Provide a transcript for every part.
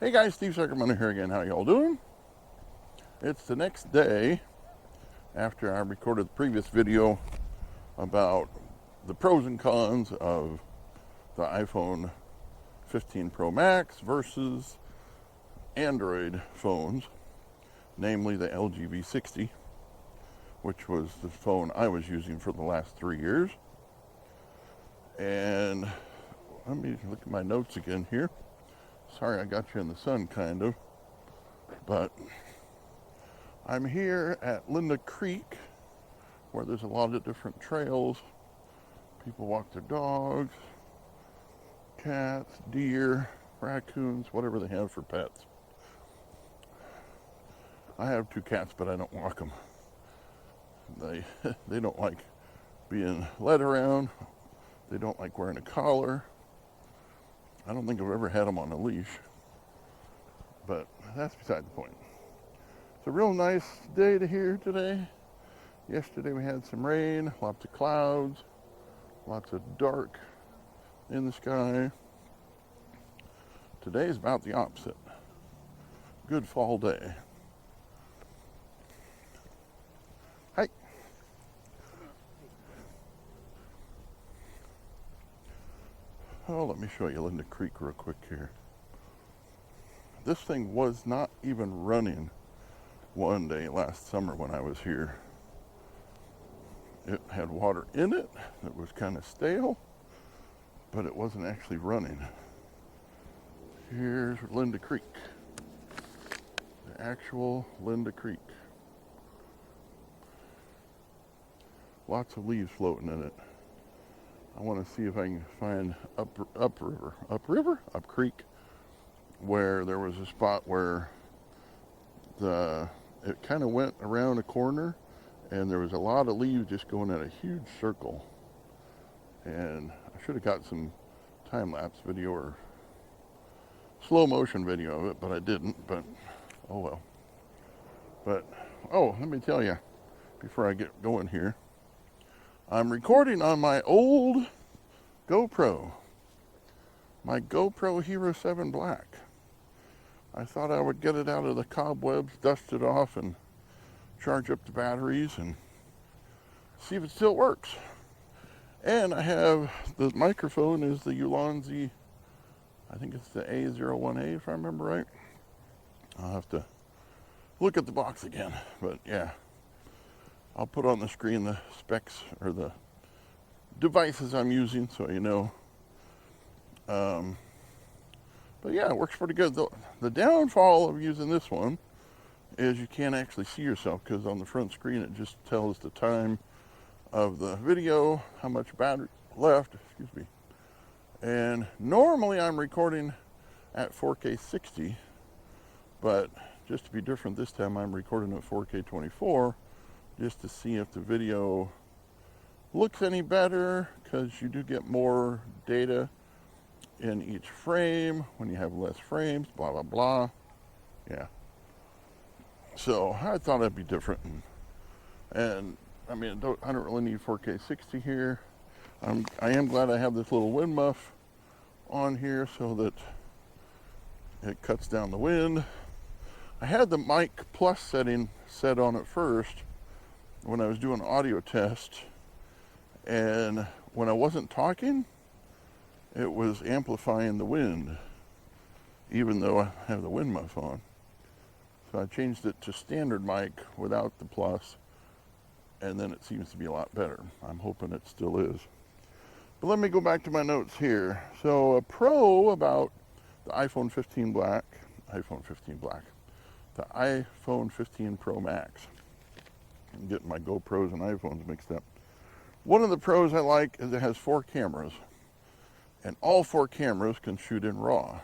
Hey guys, Steve Zuckerman here again. How y'all doing? It's the next day after I recorded the previous video about the pros and cons of the iPhone 15 Pro Max versus Android phones, namely the LG V60, which was the phone I was using for the last 3 years. And let me look at my notes again here. Sorry I got you in the sun, kind of. But I'm here at Linda Creek, where there's a lot of different trails. People walk their dogs, cats, deer, raccoons, whatever they have for pets. I have 2 cats, but I don't walk them. They don't like being led around. They don't like wearing a collar. I don't think I've ever had them on a leash, but that's beside the point. It's a real nice day to here today. Yesterday we had some rain, lots of clouds, lots of dark in the sky. Today is about the opposite. Good fall day. Hi. Oh, let me show you Linda Creek real quick here. This thing was not even running one day last summer when I was here. It had water in it. It was kind of stale, but it wasn't actually running. Here's Linda Creek. The actual Linda Creek. Lots of leaves floating in it. I want to see if I can find up creek, where there was a spot where it kind of went around a corner, and there was a lot of leaves just going in a huge circle. And I should have got some time-lapse video or slow motion video of it, but I didn't. But oh well. But oh, let me tell you before I get going here. I'm recording on my old GoPro, my GoPro Hero 7 Black. I thought I would get it out of the cobwebs, dust it off, and charge up the batteries and see if it still works. And I have the microphone is the Ulanzi, I think it's the A018 if I remember right. I'll have to look at the box again, but yeah. I'll put on the screen the specs or the devices I'm using so you know. But yeah, it works pretty good. The downfall of using this one is you can't actually see yourself, because on the front screen it just tells the time of the video, how much battery left, excuse me. And normally I'm recording at 4K 60, but just to be different this time I'm recording at 4K 24, just to see if the video looks any better, because you do get more data in each frame when you have less frames, blah blah blah. Yeah, so I thought it'd be different, and I mean I don't really need 4K 60 here. I am glad I have this little wind muff on here so that it cuts down the wind. I had the mic plus setting set on at first when I was doing an audio test, and when I wasn't talking, it was amplifying the wind, even though I have the wind muff on. So I changed it to standard mic without the plus, and then it seems to be a lot better. I'm hoping it still is. But let me go back to my notes here. So a pro about the iPhone 15 Black, the iPhone 15 Pro Max. I'm getting my GoPros and iPhones mixed up. One of the pros I like is it has 4 cameras, and all 4 cameras can shoot in RAW.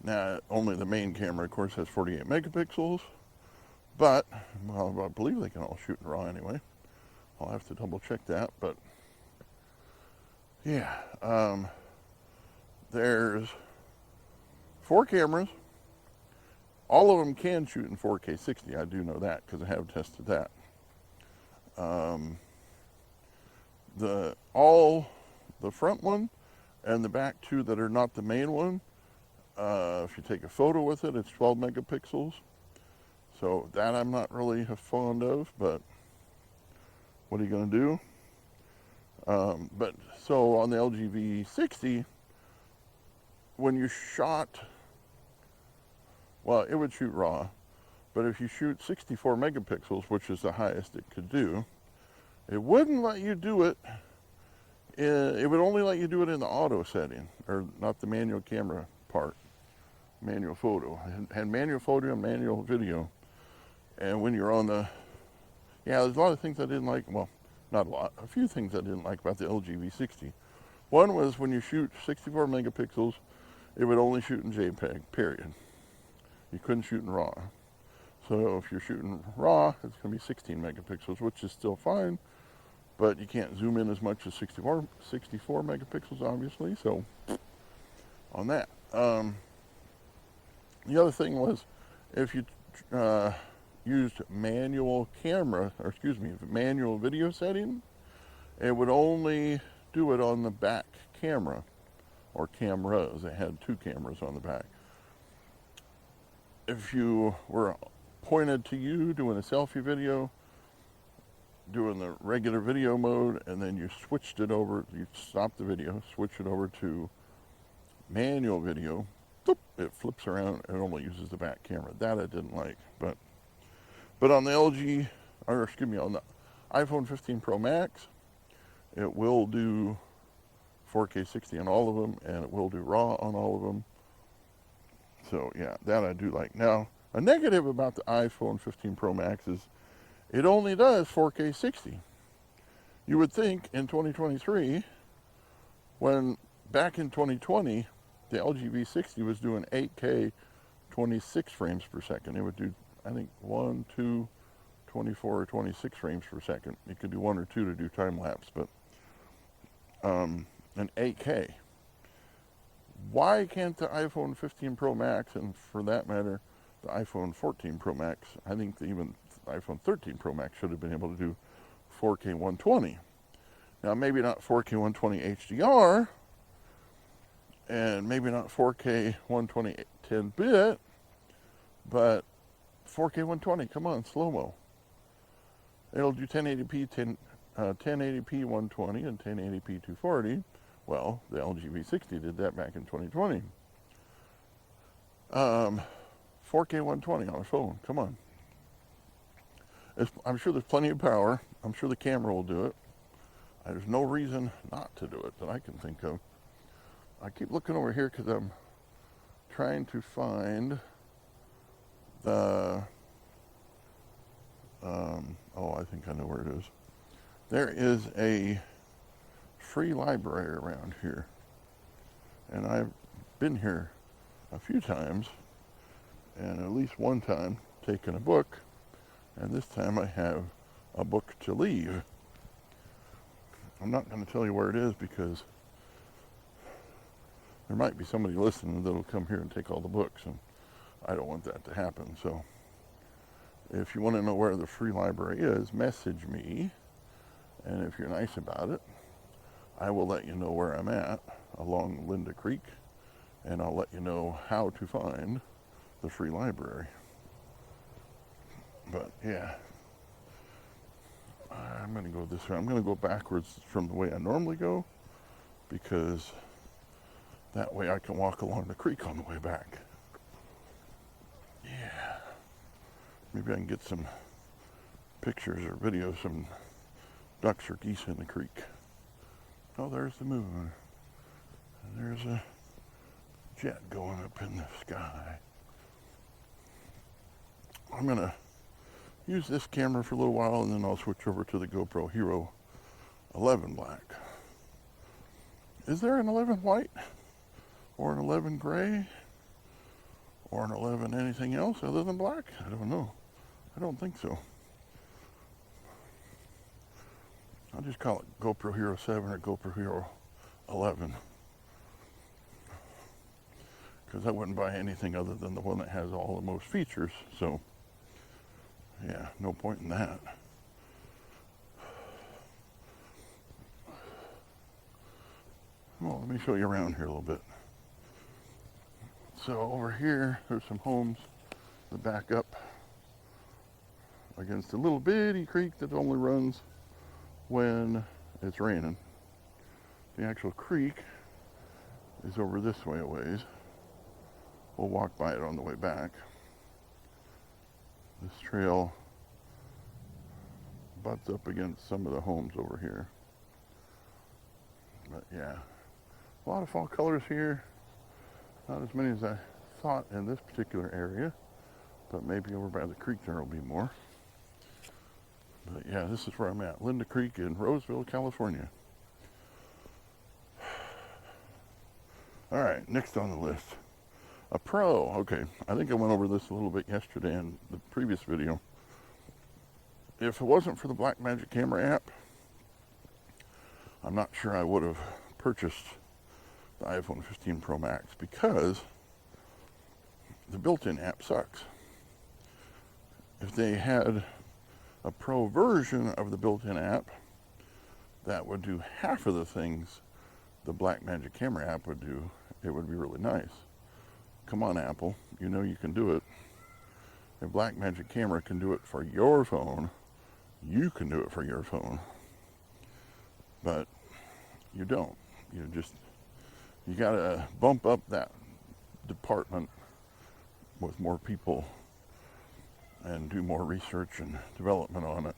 Now, only the main camera, of course, has 48 megapixels, but, well, I believe they can all shoot in RAW anyway. I'll have to double check that, but yeah, there's 4 cameras. All of them can shoot in 4K 60. I do know that because I have tested that. The front one and the back 2 that are not the main one If you take a photo with it, it's 12 megapixels. So that I'm not really fond of, but what are you going to do? But so on the LG V60, when you shot, well, it would shoot RAW, but if you shoot 64 megapixels, which is the highest it could do, it wouldn't let you do it. It would only let you do it in the auto setting, or not the manual camera part, manual photo. It had manual photo and manual video. And when you're on the, yeah, there's a lot of things I didn't like. Well, not a lot, a few things I didn't like about the LG V60. One was when you shoot 64 megapixels, it would only shoot in JPEG, period. You couldn't shoot in RAW. So if you're shooting RAW, it's going to be 16 megapixels, which is still fine, but you can't zoom in as much as 64 megapixels, obviously, so on that. The other thing was, if you used manual manual video setting, it would only do it on the back camera, or cameras. It had two cameras on the back. If you were pointed to you doing a selfie video, doing the regular video mode, and then you switched it over, you stopped the video, switch it over to manual video, boop, it flips around, it only uses the back camera. That I didn't like, but on the on the iPhone 15 Pro Max, it will do 4K 60 on all of them, and it will do RAW on all of them. So yeah, that I do like. Now, a negative about the iPhone 15 Pro Max is it only does 4K 60. You would think in 2023, when back in 2020, the LG V60 was doing 8K 26 frames per second. It would do, I think, 1, 2, 24 or 26 frames per second. You could do 1 or 2 to do time lapse, but and 8K. Why can't the iPhone 15 Pro Max, and for that matter, the iPhone 14 Pro Max, I think even the iPhone 13 Pro Max should have been able to do 4K 120. Now, maybe not 4K 120 HDR, and maybe not 4K 120 10-bit, but 4K 120, come on, slow-mo. It'll do 1080p, 1080p 120 and 1080p 240. Well, the LG V60 did that back in 2020. 4K 120 on a phone, come on. I'm sure there's plenty of power. I'm sure the camera will do it. There's no reason not to do it that I can think of. I keep looking over here because I'm trying to find the, I think I know where it is. There is a free library around here, and I've been here a few times, and at least one time taken a book, and this time I have a book to leave. I'm not going to tell you where it is because there might be somebody listening that'll come here and take all the books, and I don't want that to happen. So if you want to know where the free library is, message me, and if you're nice about it, I will let you know where I'm at along Linda Creek, and I'll let you know how to find the free library. But yeah, I'm going to go this way. I'm going to go backwards from the way I normally go, because that way I can walk along the creek on the way back. Yeah. Maybe I can get some pictures or videos, some ducks or geese in the creek. Oh, there's the moon. And there's a jet going up in the sky. I'm going to use this camera for a little while, and then I'll switch over to the GoPro Hero 11 black. Is there an 11 white? Or an 11 gray? Or an 11 anything else other than black? I don't know. I don't think so. I'll just call it GoPro Hero 7 or GoPro Hero 11. Because I wouldn't buy anything other than the one that has all the most features. So, yeah, no point in that. Well, let me show you around here a little bit. So over here, there's some homes that back up against a little bitty creek that only runs when it's raining. The actual creek is over this way a ways. We'll walk by it on the way back. This trail butts up against some of the homes over here. But yeah, a lot of fall colors here. Not as many as I thought in this particular area, but maybe over by the creek there will be more. But yeah, this is where I'm at, Linda Creek in Roseville, California. All right, next on the list, a Pro. Okay, I think I went over this a little bit yesterday in the previous video. If it wasn't for the Blackmagic camera app, I'm not sure I would have purchased the iPhone 15 Pro Max, because the built-in app sucks. If they had a Pro version of the built-in app that would do half of the things the Blackmagic camera app would do, it would be really nice. Come on, Apple, you know you can do it. If Blackmagic camera can do it for your phone, you can do it for your phone. But you don't. You gotta bump up that department with more people and do more research and development on it.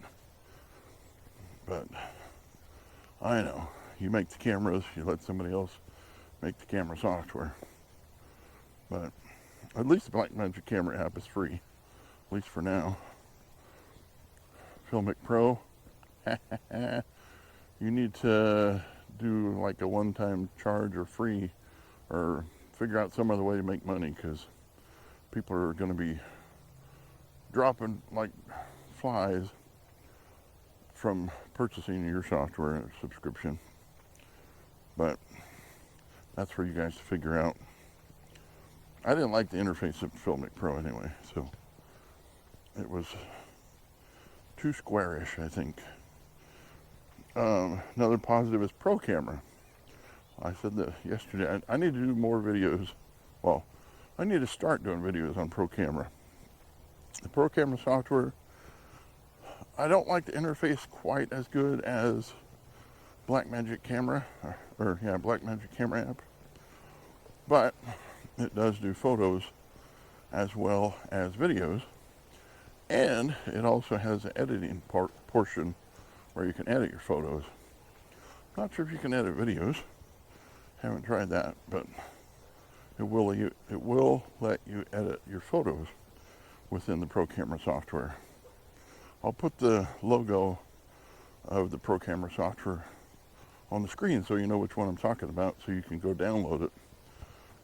But I know, you make the cameras, you let somebody else make the camera software. But at least the Blackmagic camera app is free, at least for now. Filmic Pro, you need to do like a one-time charge or free, or figure out some other way to make money, because people are going to be dropping like flies from purchasing your software subscription. But that's for you guys to figure out. I didn't like the interface of Filmic Pro anyway, so it was too squarish, I think. Another positive is Pro Camera. I said that yesterday. I need to do more videos. Well, I need to start doing videos on Pro Camera. The Pro Camera software, I don't like the interface quite as good as Blackmagic Camera, Blackmagic Camera app. But it does do photos as well as videos. And it also has an editing portion where you can edit your photos. Not sure if you can edit videos. Haven't tried that, but it will let you edit your photos within the Pro Camera software. I'll put the logo of the Pro Camera software on the screen so you know which one I'm talking about, so you can go download it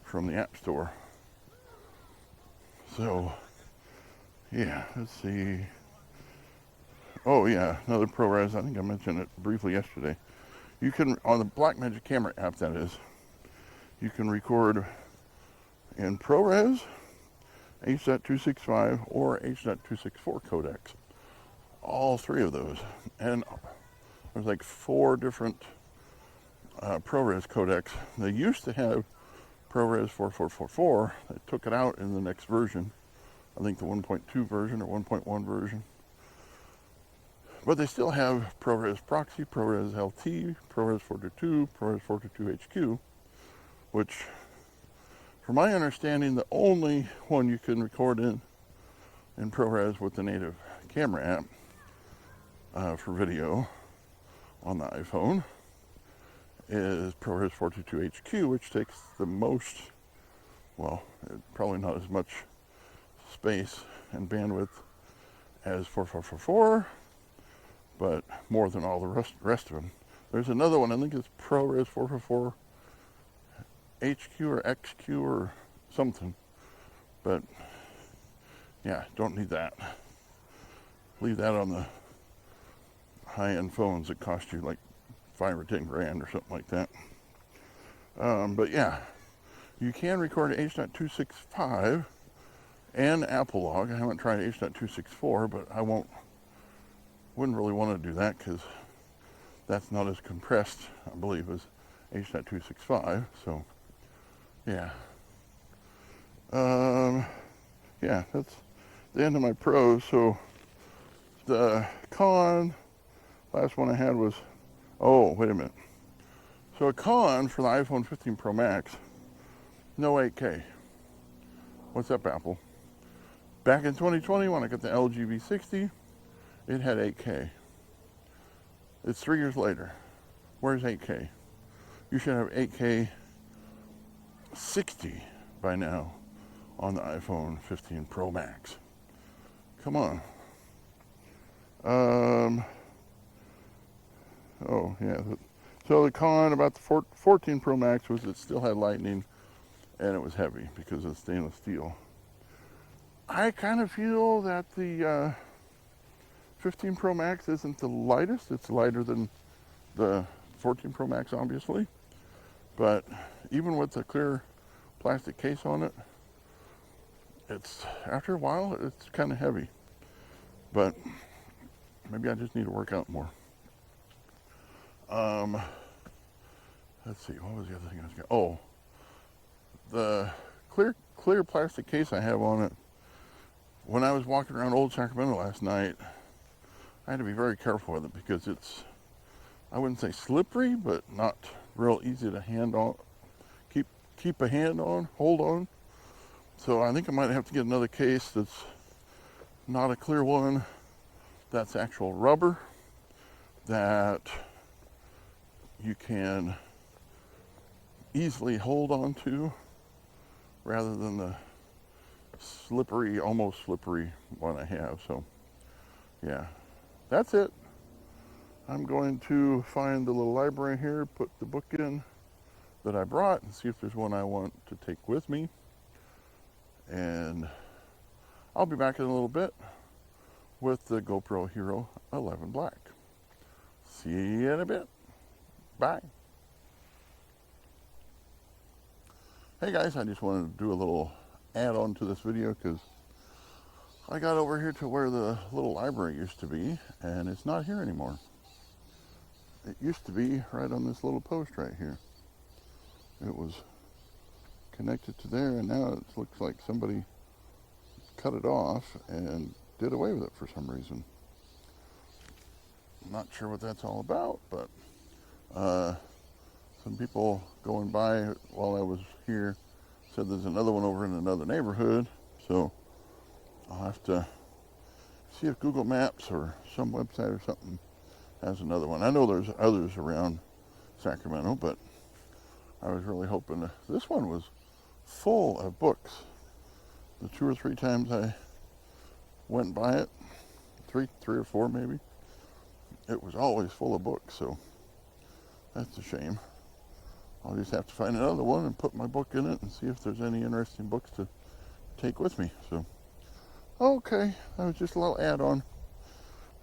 from the App Store. So yeah, let's see. Oh yeah, another ProRes. I think I mentioned it briefly yesterday. You can, on the Blackmagic camera app that is, you can record in ProRes, H.265, or H.264 codecs. All three of those. And there's like 4 different ProRes codecs. They used to have ProRes 4444. They took it out in the next version. I think the 1.2 version or 1.1 version. But they still have ProRes Proxy, ProRes LT, ProRes 422, ProRes 422 HQ, which, from my understanding, the only one you can record in ProRes with the native camera app for video on the iPhone is ProRes 422 HQ, which takes the most, probably not as much space and bandwidth as 4444, but more than all the rest of them. There's another one, I think it's ProRes 444 HQ or XQ or something, but yeah, don't need that. Leave that on the high-end phones that cost you like 5 or 10 grand or something like that. But yeah, you can record H.265 and Apple Log. I haven't tried H.264, but wouldn't really want to do that because that's not as compressed, I believe, as H.265. So yeah, Yeah, that's the end of my pros. So the con, last one I had was, oh, wait a minute. So a con for the iPhone 15 Pro Max, no 8K. What's up, Apple? Back in 2020, when I got the LG V60, it had 8K. It's 3 years later. Where's 8K? You should have 8K 60 by now on the iPhone 15 Pro Max. Come on. Oh, yeah. So the con about the 14 Pro Max was it still had lightning and it was heavy because of stainless steel. I kind of feel that the 15 Pro Max isn't the lightest. It's lighter than the 14 Pro Max, obviously. But even with the clear plastic case on it, it's, after a while, it's kind of heavy. But maybe I just need to work out more. Let's see, what was the other thing I was going to... Oh, the clear plastic case I have on it, when I was walking around Old Sacramento last night, I had to be very careful with it because it's, I wouldn't say slippery, but not real easy to hand on, keep a hand on, hold on. So I think I might have to get another case that's not a clear one, that's actual rubber, that you can easily hold on to, rather than the slippery, almost slippery one I have. So yeah, that's it. I'm going to find the little library here, put the book in that I brought, and see if there's one I want to take with me. And I'll be back in a little bit with the GoPro Hero 11 Black. See you in a bit. Bye. Hey guys, I just wanted to do a little add-on to this video because I got over here to where the little library used to be, and it's not here anymore. It used to be right on this little post right here. It was connected to there, and now it looks like somebody cut it off and did away with it for some reason. I'm not sure what that's all about, but some people going by while I was here said there's another one over in another neighborhood, so I'll have to see if Google Maps or some website or something has another one. I know there's others around Sacramento, but I was really hoping this one was full of books. The 2 or 3 times I went by it, three or four maybe, it was always full of books, so that's a shame. I'll just have to find another one and put my book in it and see if there's any interesting books to take with me. So, okay, that was just a little add-on.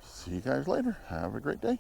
See you guys later. Have a great day.